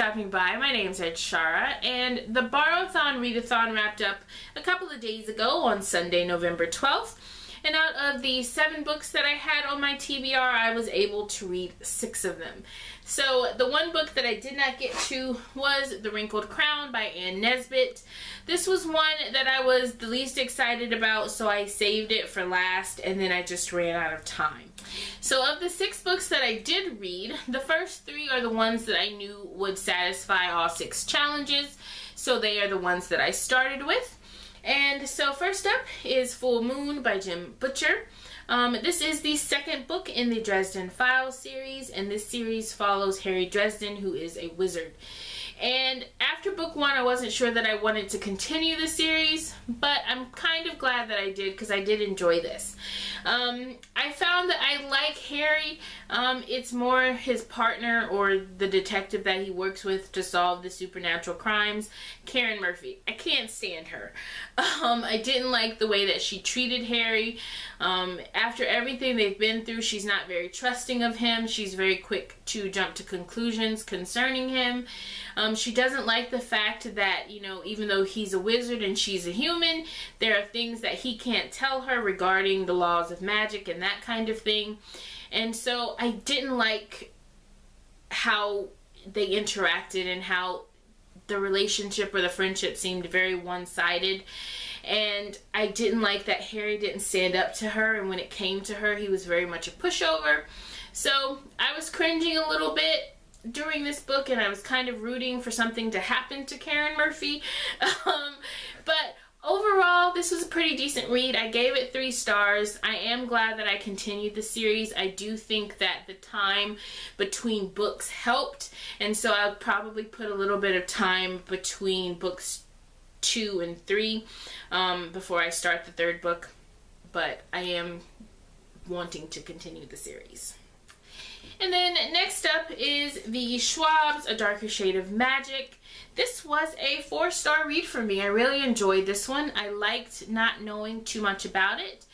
stopping by. My name's Edshara, and the Borrowathon read-a-thon wrapped up a couple of days ago on Sunday, November 12th. And out of the 7 books that I had on my TBR, I was able to read 6 of them. So the one book that I did not get to was The Wrinkled Crown by Ann Nesbitt. This was one that I was the least excited about, so I saved it for last, and then I just ran out of time. So of the 6 books that I did read, the first 3 are the ones that I knew would satisfy all 6 challenges, so they are the ones that I started with. And so first up is Full Moon by Jim Butcher. This is the 2nd book in the Dresden Files series, and this series follows Harry Dresden, who is a wizard. And after book 1, I wasn't sure that I wanted to continue the series, but I'm kind of glad that I did because I did enjoy this. I found that I like Harry. It's more his partner or the detective that he works with to solve the supernatural crimes, Karen Murphy. I can't stand her. I didn't like the way that she treated Harry. After everything they've been through, she's not very trusting of him. She's very quick to jump to conclusions concerning him. She doesn't like the fact that, you know, even though he's a wizard and she's a human, there are things that he can't tell her regarding the laws of magic and that kind of thing. And so I didn't like how they interacted and how the relationship or the friendship seemed very one-sided. And I didn't like that Harry didn't stand up to her, and when it came to her, he was very much a pushover. So I was cringing a little bit during this book, and I was kind of rooting for something to happen to Karen Murphy. But overall, this was a pretty decent read. I gave it 3 stars. I am glad that I continued the series. I do think that the time between books helped, and so I'll probably put a little bit of time between books 2 and 3 before I start the 3rd book, but I am wanting to continue the series. And then next up is the Schwab's A Darker Shade of Magic. This was a 4-star read for me. I really enjoyed this one. I liked not knowing too much about it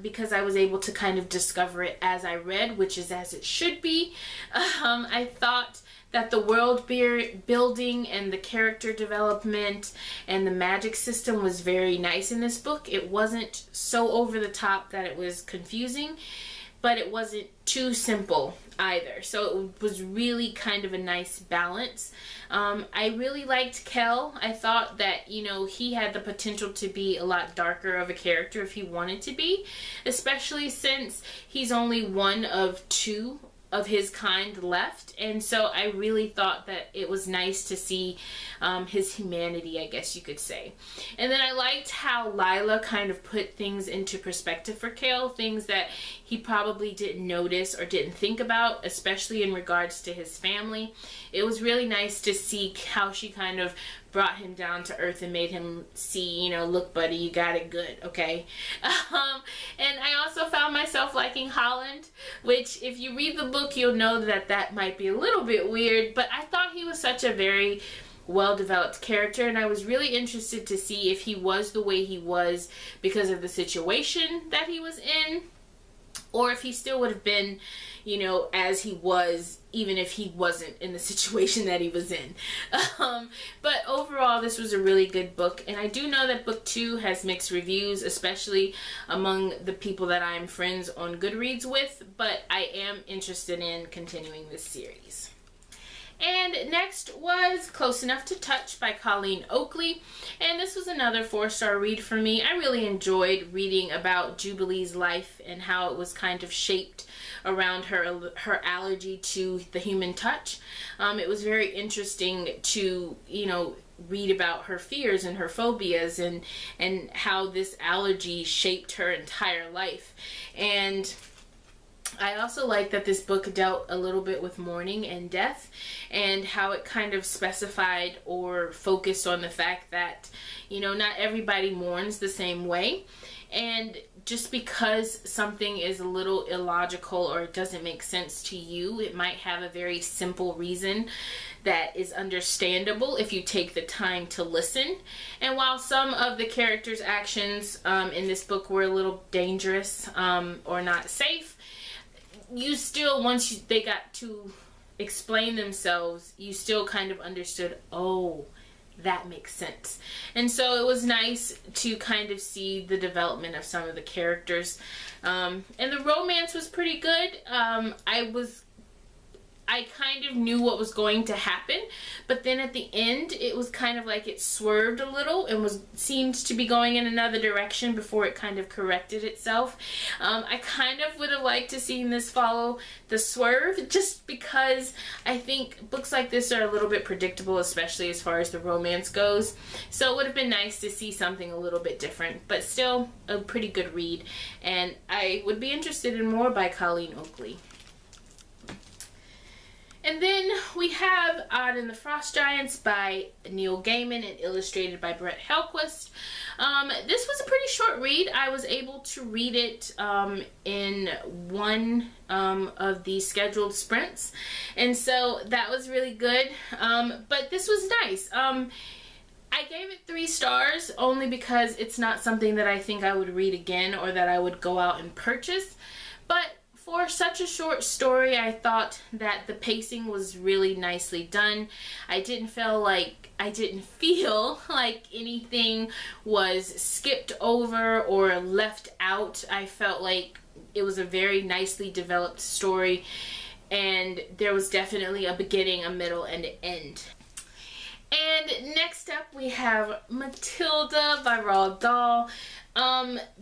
because I was able to kind of discover it as I read, which is as it should be. I thought that the world building and the character development and the magic system was very nice in this book. It wasn't so over the top that it was confusing, but it wasn't too simple either. So it was really kind of a nice balance. I really liked Kel. I thought that, you know, he had the potential to be a lot darker of a character if he wanted to be, especially since he's only one of 2 of his kind left, and so I really thought that it was nice to see his humanity, I guess you could say. And then I liked how Lila kind of put things into perspective for Cale, things that he probably didn't notice or didn't think about, especially in regards to his family. It was really nice to see how she kind of brought him down to earth and made him see, you know, look buddy, you got it good, okay? And I also found myself liking Holland, which if you read the book, you'll know that that might be a little bit weird, but I thought he was such a very well-developed character, and I was really interested to see if he was the way he was because of the situation that he was in, or if he still would have been, you know, as he was, even if he wasn't in the situation that he was in. But overall, this was a really good book, and I do know that book 2 has mixed reviews, especially among the people that I'm friends on Goodreads with, but I am interested in continuing this series. And next was Close Enough to Touch by Colleen Oakley, and this was another 4-star read for me. I really enjoyed reading about Jubilee's life and how it was kind of shaped around her allergy to the human touch. It was very interesting to, you know, read about her fears and her phobias and how this allergy shaped her entire life. And I also like that this book dealt a little bit with mourning and death, and how it kind of specified or focused on the fact that, you know, not everybody mourns the same way. And just because something is a little illogical or it doesn't make sense to you, it might have a very simple reason that is understandable if you take the time to listen. And while some of the characters' actions in this book were a little dangerous or not safe, you still, once they got to explain themselves, you still kind of understood, oh, that makes sense. And so it was nice to kind of see the development of some of the characters. And the romance was pretty good. I kind of knew what was going to happen, but then at the end it was kind of like it swerved a little and seemed to be going in another direction before it kind of corrected itself. I kind of would have liked to see this follow the swerve, just because I think books like this are a little bit predictable, especially as far as the romance goes. So it would have been nice to see something a little bit different, but still a pretty good read, and I would be interested in more by Colleen Oakley. And then we have Odd and the Frost Giants by Neil Gaiman and illustrated by Brett Helquist. This was a pretty short read. I was able to read it in one of the scheduled sprints, and so that was really good. But this was nice. I gave it 3 stars only because it's not something that I think I would read again or that I would go out and purchase. But for such a short story, I thought that the pacing was really nicely done. I didn't feel like anything was skipped over or left out. I felt like it was a very nicely developed story, and there was definitely a beginning, a middle, and an end. And next up we have Matilda by Roald Dahl.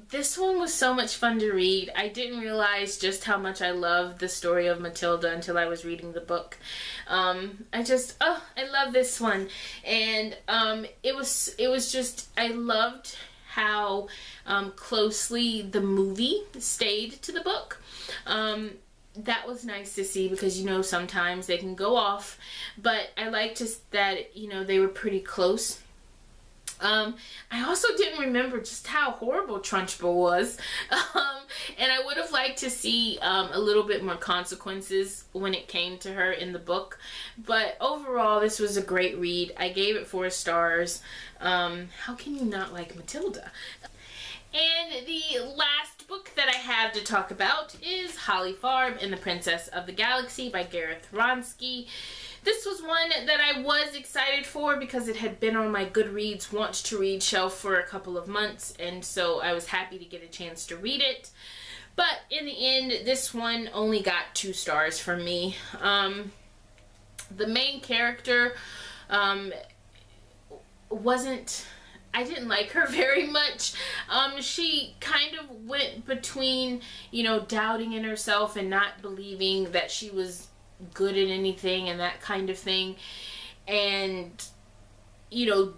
This one was so much fun to read. I didn't realize just how much I loved the story of Matilda until I was reading the book. I love this one. And it was just, I loved how closely the movie stayed to the book. That was nice to see, because sometimes they can go off, but I liked that they were pretty close. I also didn't remember just how horrible Trunchbull was, and I would have liked to see a little bit more consequences when it came to her in the book. But overall, this was a great read. I gave it 4 stars. How can you not like Matilda? And the last book that I have to talk about is Holly Farm and the Princess of the Galaxy by Gareth Wronski. This was one that I was excited for because it had been on my Goodreads want to read shelf for a couple of months, and so I was happy to get a chance to read it. But in the end, this one only got 2 stars from me. The main character I didn't like her very much. She kind of went between, doubting in herself and not believing that she was good at anything and that kind of thing, and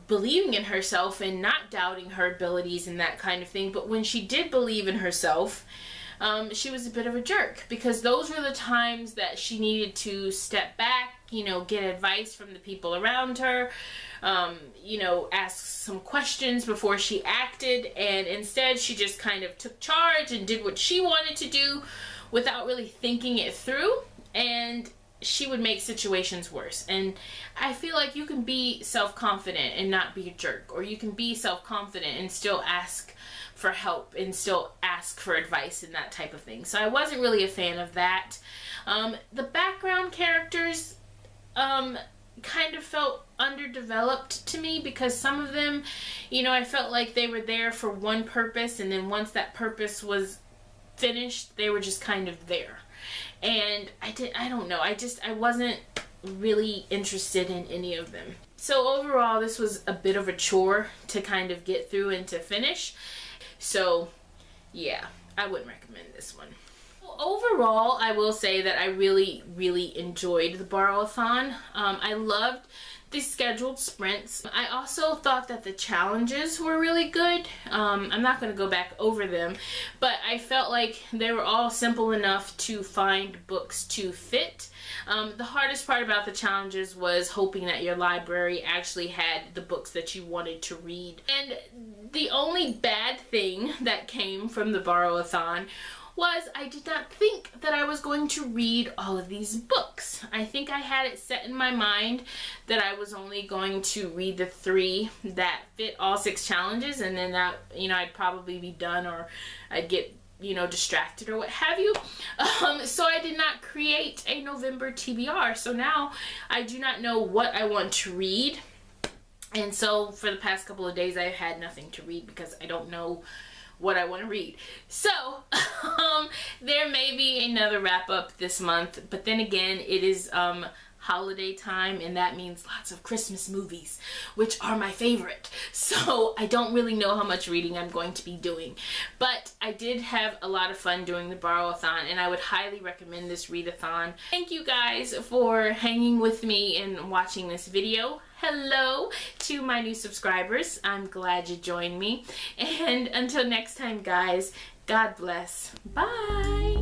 believing in herself and not doubting her abilities and that kind of thing. But when she did believe in herself, she was a bit of a jerk, because those were the times that she needed to step back, get advice from the people around her, ask some questions before she acted, and instead she just kind of took charge and did what she wanted to do without really thinking it through, and she would make situations worse. And I feel like you can be self-confident and not be a jerk, or you can be self-confident and still ask for help and still ask for advice and that type of thing. So I wasn't really a fan of that. The background characters kind of felt underdeveloped to me, because some of them, I felt like they were there for one purpose, and then once that purpose was finished, they were just kind of there. And I don't know, I wasn't really interested in any of them. So overall, this was a bit of a chore to kind of get through and to finish. So yeah, I wouldn't recommend this one. Overall, I will say that I really, really enjoyed the Borrowathon. I loved the scheduled sprints. I also thought that the challenges were really good. I'm not going to go back over them, but I felt like they were all simple enough to find books to fit. The hardest part about the challenges was hoping that your library actually had the books that you wanted to read. And the only bad thing that came from the Borrowathon was I did not think that I was going to read all of these books. I think I had it set in my mind that I was only going to read the 3 that fit all 6 challenges, and then that, I'd probably be done, or I'd get you know, distracted or what have you. So I did not create a November TBR. So now I do not know what I want to read. And so for the past couple of days, I've had nothing to read because I don't know what I want to read. So there may be another wrap up this month, but then again, it is holiday time, and that means lots of Christmas movies, which are my favorite. So I don't really know how much reading I'm going to be doing, but I did have a lot of fun doing the Borrowathon, and I would highly recommend this read-a-thon. Thank you guys for hanging with me and watching this video. Hello to my new subscribers. I'm glad you joined me. And until next time, guys, God bless. Bye.